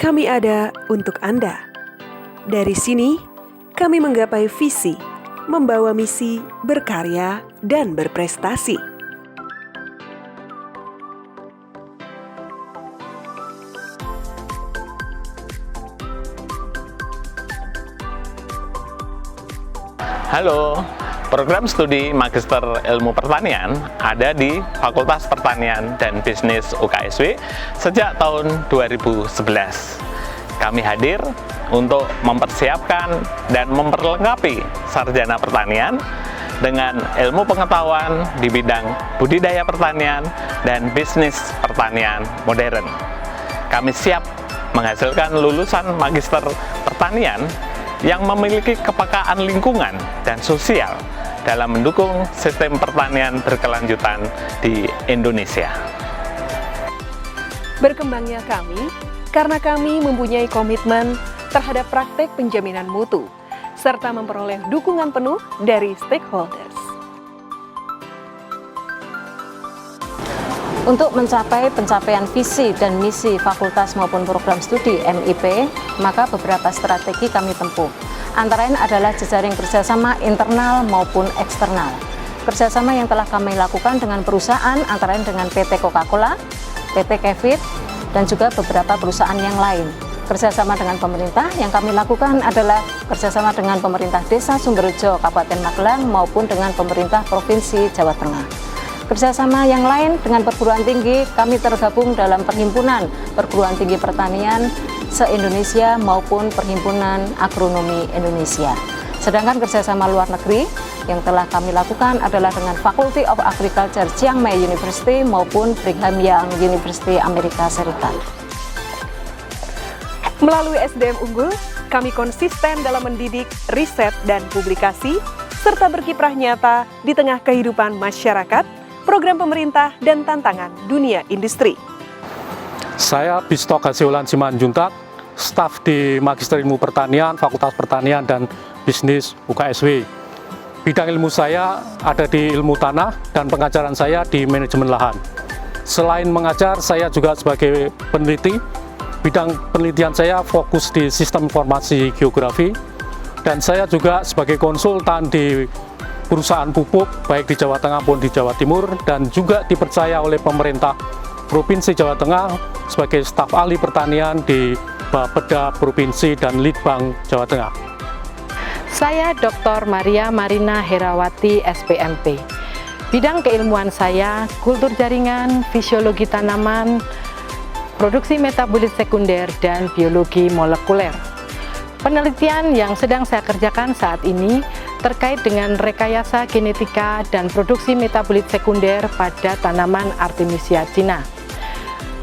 Kami ada untuk Anda. Dari sini, kami menggapai visi, membawa misi, berkarya, dan berprestasi. Halo, program studi Magister Ilmu Pertanian ada di Fakultas Pertanian dan Bisnis UKSW sejak tahun 2011. Kami hadir untuk mempersiapkan dan memperlengkapi sarjana pertanian dengan ilmu pengetahuan di bidang budidaya pertanian dan bisnis pertanian modern. Kami siap menghasilkan lulusan Magister Pertanian yang memiliki kepekaan lingkungan dan sosial dalam mendukung sistem pertanian berkelanjutan di Indonesia. Berkembangnya kami, karena kami mempunyai komitmen terhadap praktek penjaminan mutu, serta memperoleh dukungan penuh dari stakeholders. Untuk mencapai pencapaian visi dan misi fakultas maupun program studi MIP, maka beberapa strategi kami tempuh. Antara lain adalah jejaring kerjasama internal maupun eksternal. Kerjasama yang telah kami lakukan dengan perusahaan, antara lain dengan PT Coca-Cola, PT Kevit, dan juga beberapa perusahaan yang lain. Kerjasama dengan pemerintah yang kami lakukan adalah kerjasama dengan pemerintah Desa Sumberjo, Kabupaten Magelang, maupun dengan pemerintah Provinsi Jawa Tengah. Kerjasama yang lain dengan perguruan tinggi, kami tergabung dalam Perhimpunan Perguruan Tinggi Pertanian se-Indonesia maupun Perhimpunan Agronomi Indonesia. Sedangkan kerjasama luar negeri yang telah kami lakukan adalah dengan Faculty of Agriculture Chiang Mai University maupun Brigham Young University Amerika Serikat. Melalui SDM unggul, kami konsisten dalam mendidik, riset, dan publikasi, serta berkiprah nyata di tengah kehidupan masyarakat, program pemerintah, dan tantangan dunia industri. Saya Bistok Hasiolan Simanjuntak, staf di Magister Ilmu Pertanian, Fakultas Pertanian dan Bisnis UKSW. Bidang ilmu saya ada di ilmu tanah dan pengajaran saya di manajemen lahan. Selain mengajar, saya juga sebagai peneliti. Bidang penelitian saya fokus di sistem informasi geografi, dan saya juga sebagai konsultan di perusahaan pupuk baik di Jawa Tengah maupun di Jawa Timur, dan juga dipercaya oleh pemerintah Provinsi Jawa Tengah sebagai staf ahli pertanian di Bapeda Provinsi dan Litbang Jawa Tengah. Saya Dr. Maria Marina Herawati, SPMP. Bidang keilmuan saya kultur jaringan, fisiologi tanaman, produksi metabolit sekunder, dan biologi molekuler. Penelitian yang sedang saya kerjakan saat ini terkait dengan rekayasa genetika dan produksi metabolit sekunder pada tanaman Artemisia Cina.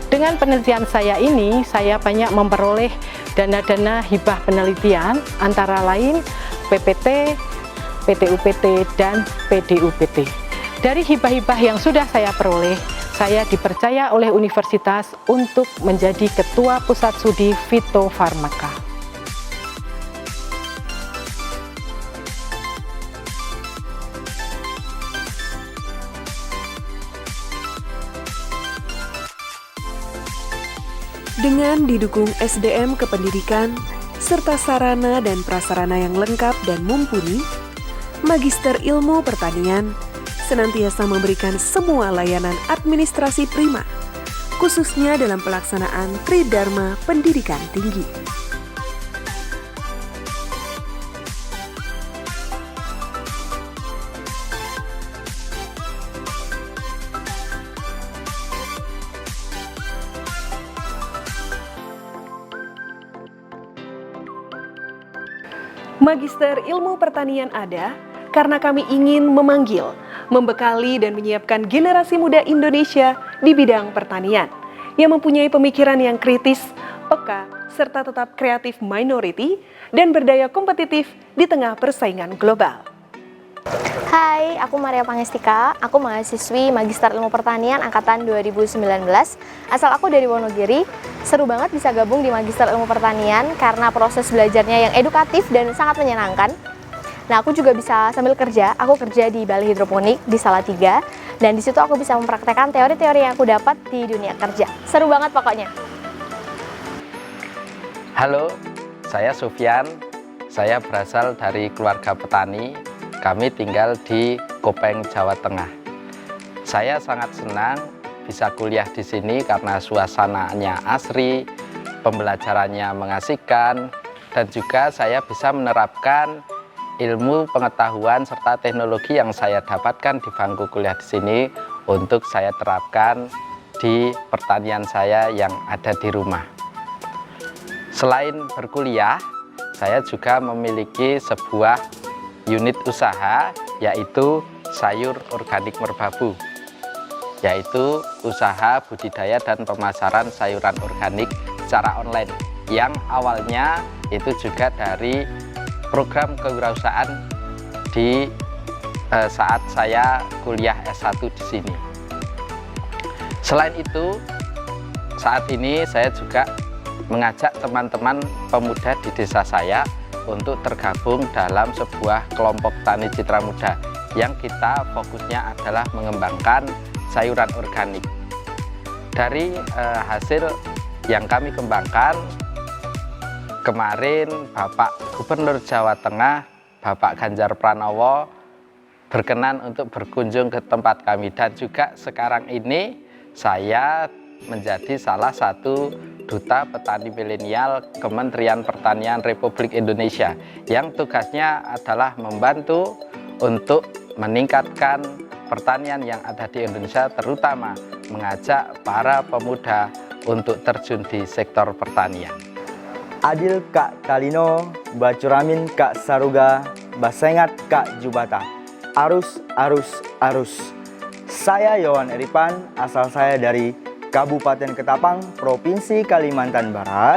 Dengan penelitian saya ini, saya banyak memperoleh dana-dana hibah penelitian, antara lain PPT, PTUPT, dan PDUPT. Dari hibah-hibah yang sudah saya peroleh, saya dipercaya oleh universitas untuk menjadi Ketua Pusat Studi Fitofarmaka. Dengan didukung SDM kependidikan, serta sarana dan prasarana yang lengkap dan mumpuni, Magister Ilmu Pertanian senantiasa memberikan semua layanan administrasi prima, khususnya dalam pelaksanaan Tridharma Pendidikan Tinggi. Magister Ilmu Pertanian ada karena kami ingin memanggil, membekali, dan menyiapkan generasi muda Indonesia di bidang pertanian yang mempunyai pemikiran yang kritis, peka, serta tetap kreatif minority dan berdaya kompetitif di tengah persaingan global. Hai, aku Maria Pangestika, aku mahasiswi Magister Ilmu Pertanian Angkatan 2019. Asal aku dari Wonogiri. Seru banget bisa gabung di Magister Ilmu Pertanian karena proses belajarnya yang edukatif dan sangat menyenangkan. Nah, aku juga bisa sambil kerja, aku kerja di Balai Hidroponik di Salatiga, dan di situ aku bisa mempraktekkan teori-teori yang aku dapat di dunia kerja. Seru banget pokoknya. Halo, saya Sufyan. Saya berasal dari keluarga petani. Kami tinggal di Kopeng, Jawa Tengah. Saya sangat senang bisa kuliah di sini karena suasananya asri, pembelajarannya mengasihkan, dan juga saya bisa menerapkan ilmu, pengetahuan, serta teknologi yang saya dapatkan di bangku kuliah di sini untuk saya terapkan di pertanian saya yang ada di rumah. Selain berkuliah, saya juga memiliki sebuah unit usaha, yaitu sayur organik merbabu, yaitu usaha budidaya dan pemasaran sayuran organik secara online, yang awalnya itu juga dari program kewirausahaan di saat saya kuliah S1 di sini. Selain itu, saat ini saya juga mengajak teman-teman pemuda di desa saya untuk tergabung dalam sebuah kelompok tani Citra Muda yang kita fokusnya adalah mengembangkan sayuran organik. Dari hasil yang kami kembangkan, kemarin Bapak Gubernur Jawa Tengah, Bapak Ganjar Pranowo berkenan untuk berkunjung ke tempat kami, dan juga sekarang ini saya menjadi salah satu duta petani milenial Kementerian Pertanian Republik Indonesia yang tugasnya adalah membantu untuk meningkatkan pertanian yang ada di Indonesia, terutama mengajak para pemuda untuk terjun di sektor pertanian. Adil Kak Talino, Bacuramin Kak Saruga, Basengat Kak Jubata. Arus, arus, arus. Saya Yohan Eripan, asal saya dari Kabupaten Ketapang, Provinsi Kalimantan Barat.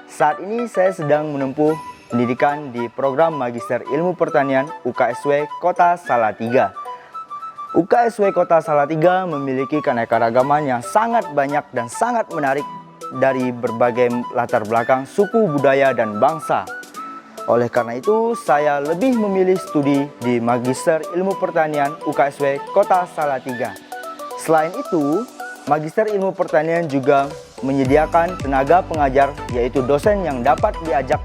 Saat ini saya sedang menempuh pendidikan di program Magister Ilmu Pertanian UKSW Kota Salatiga. UKSW Kota Salatiga memiliki keanekaragaman yang sangat banyak dan sangat menarik dari berbagai latar belakang suku, budaya, dan bangsa. Oleh karena itu, saya lebih memilih studi di Magister Ilmu Pertanian UKSW Kota Salatiga. Selain itu, Magister Ilmu Pertanian juga menyediakan tenaga pengajar, yaitu dosen yang dapat diajak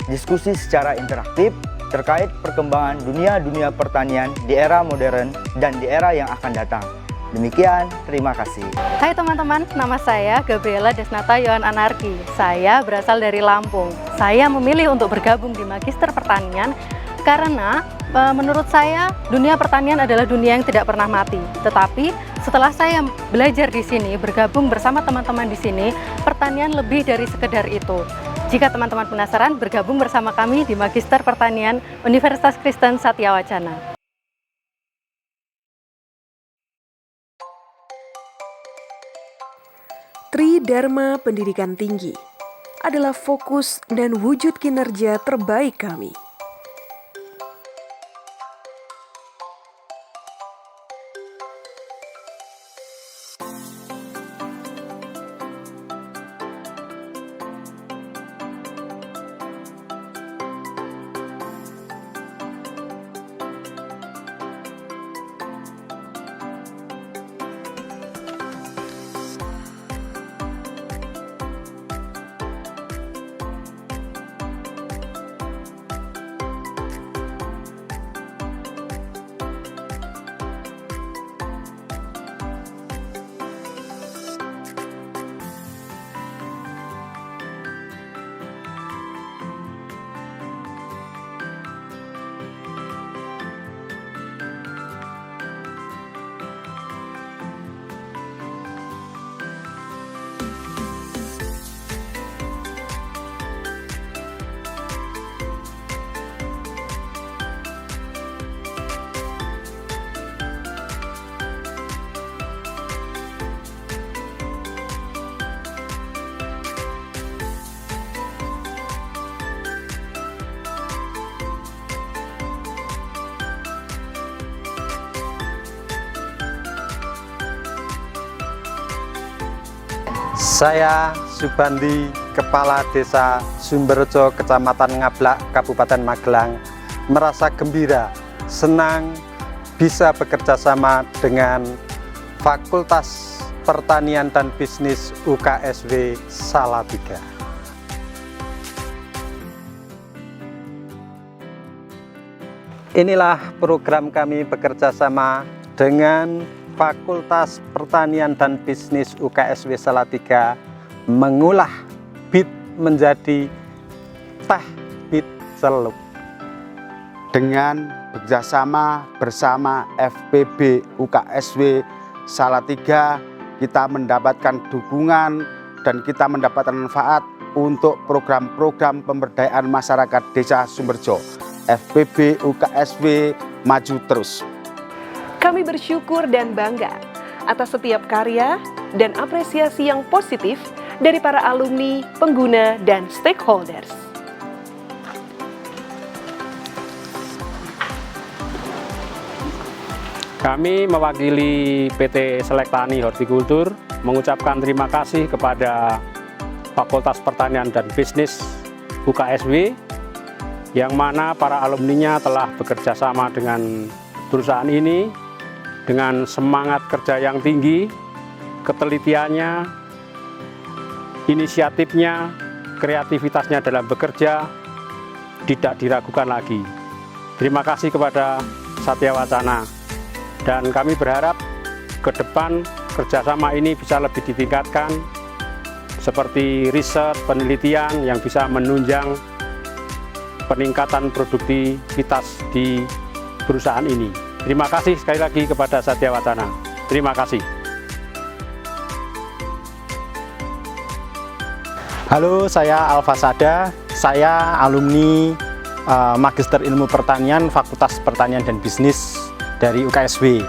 diskusi secara interaktif terkait perkembangan dunia pertanian di era modern dan di era yang akan datang. Demikian, terima kasih. Hai teman-teman, nama saya Gabriela Desnata Yohan Anarki. Saya berasal dari Lampung. Saya memilih untuk bergabung di Magister Pertanian karena menurut saya dunia pertanian adalah dunia yang tidak pernah mati. Tetapi setelah saya belajar di sini, bergabung bersama teman-teman di sini, pertanian lebih dari sekedar itu. Jika teman-teman penasaran, bergabung bersama kami di Magister Pertanian Universitas Kristen Satyawacana. Tridharma Pendidikan Tinggi adalah fokus dan wujud kinerja terbaik kami. Saya Subandi, Kepala Desa Sumberjo, Kecamatan Ngablak, Kabupaten Magelang, merasa gembira, senang bisa bekerja sama dengan Fakultas Pertanian dan Bisnis UKSW Salatiga. Inilah program kami bekerja sama dengan Fakultas Pertanian dan Bisnis UKSW Salatiga mengolah bit menjadi teh bit celup. Dengan bekerjasama bersama FPB UKSW Salatiga, kita mendapatkan dukungan dan kita mendapatkan manfaat untuk program-program pemberdayaan masyarakat Desa Sumberjo. FPB UKSW maju terus. Kami bersyukur dan bangga atas setiap karya dan apresiasi yang positif dari para alumni, pengguna, dan stakeholders. Kami mewakili PT Selektani Hortikultur mengucapkan terima kasih kepada Fakultas Pertanian dan Bisnis UKSW yang mana para alumninya telah bekerja sama dengan perusahaan ini dengan semangat kerja yang tinggi, ketelitiannya, inisiatifnya, kreativitasnya dalam bekerja tidak diragukan lagi. Terima kasih kepada Satya Wacana. Dan kami berharap ke depan kerjasama ini bisa lebih ditingkatkan seperti riset, penelitian yang bisa menunjang peningkatan produktivitas di perusahaan ini. Terima kasih sekali lagi kepada Satya Wacana. Terima kasih. Halo, saya Alfa Sada. Saya alumni Magister Ilmu Pertanian Fakultas Pertanian dan Bisnis dari UKSW.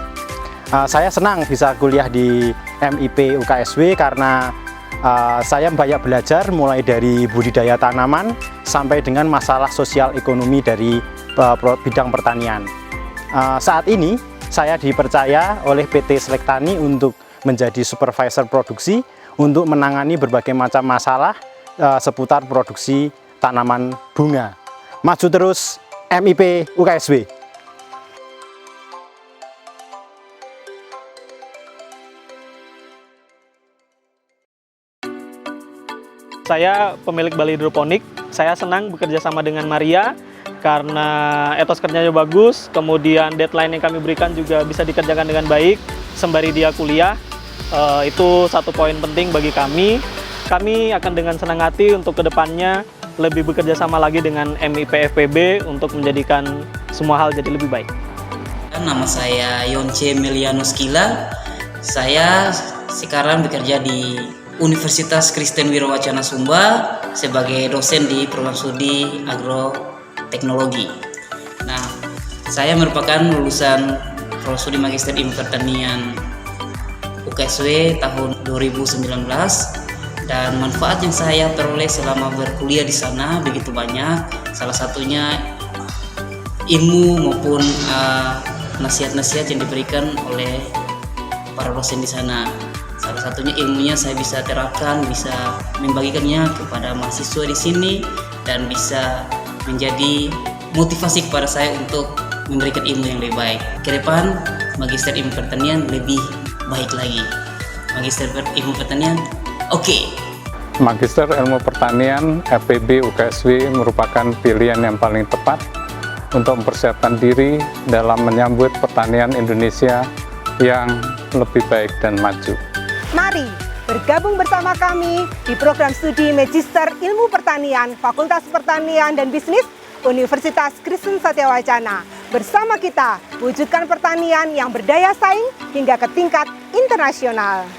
Saya senang bisa kuliah di MIP UKSW karena saya banyak belajar mulai dari budidaya tanaman sampai dengan masalah sosial ekonomi dari bidang pertanian. Saat ini saya dipercaya oleh PT Selektani untuk menjadi supervisor produksi untuk menangani berbagai macam masalah seputar produksi tanaman bunga. Maju terus MIP UKSW. Saya pemilik Bali Hidroponik. Saya senang bekerja sama dengan Maria karena etos kerjanya bagus, kemudian deadline yang kami berikan juga bisa dikerjakan dengan baik sembari dia kuliah. Itu satu poin penting bagi kami. Kami akan dengan senang hati untuk kedepannya lebih bekerja sama lagi dengan MIP FPB untuk menjadikan semua hal jadi lebih baik. Nama saya Yonce Melianus Kila. Saya sekarang bekerja di Universitas Kristen Wirowacana Sumba sebagai dosen di program studi agroteknologi. Nah, saya merupakan lulusan program studi Magister Ilmu Pertanian UKSW tahun 2019 dan manfaat yang saya peroleh selama berkuliah di sana begitu banyak. Salah satunya ilmu maupun nasihat-nasihat yang diberikan oleh para dosen di sana. Salah satunya ilmunya saya bisa terapkan, bisa membagikannya kepada mahasiswa di sini dan bisa menjadi motivasi kepada saya untuk memberikan ilmu yang lebih baik. Ke depan Magister Ilmu Pertanian lebih baik lagi. Magister Ilmu Pertanian, oke. Magister Ilmu Pertanian FPB UKSW merupakan pilihan yang paling tepat untuk mempersiapkan diri dalam menyambut pertanian Indonesia yang lebih baik dan maju. Mari bergabung bersama kami di program studi Magister Ilmu Pertanian Fakultas Pertanian dan Bisnis Universitas Kristen Satya Wacana. Bersama kita, wujudkan pertanian yang berdaya saing hingga ke tingkat internasional.